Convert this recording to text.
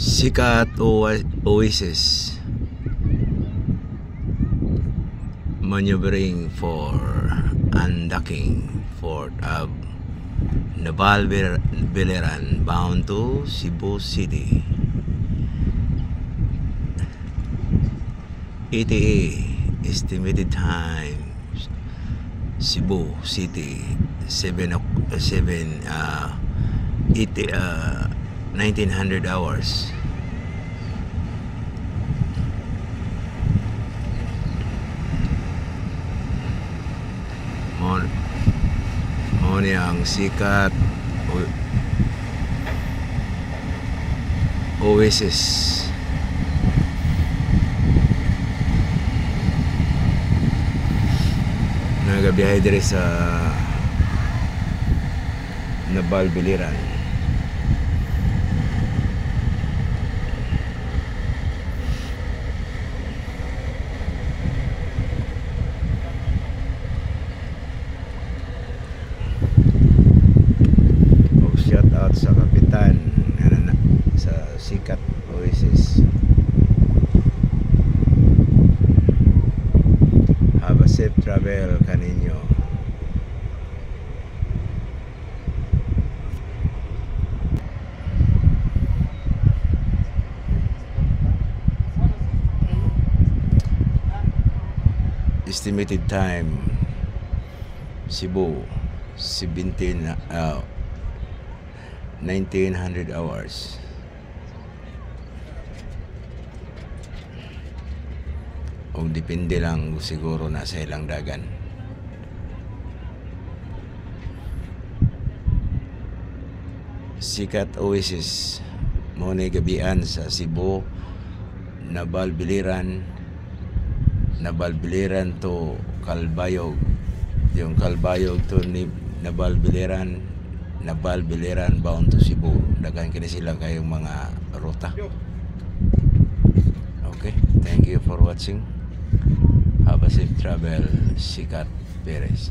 Sikat Oasis maneuvering for undocking Port of Naval Biliran bound to Cebu City. ETA estimated time Cebu City 1900 hours. Moni ang Sikat Oasis. Nagabiyahe diri sa Naval Biliran. Shout out sa kapitan sa Sikat Oasis. Have a safe travel kaninyo. Estimated time Cebu 1900 hours. O depende lang siguro na sa ilang dagan. Sikat Oasis mo na gabian sa Cebu Naval Biliran to Calbayog. Yung Calbayog to Naval Biliran bound to Cebu. Daghan kini sila kayong mga ruta. Okay, thank you for watching. Have a safe travel, Sikat Perez.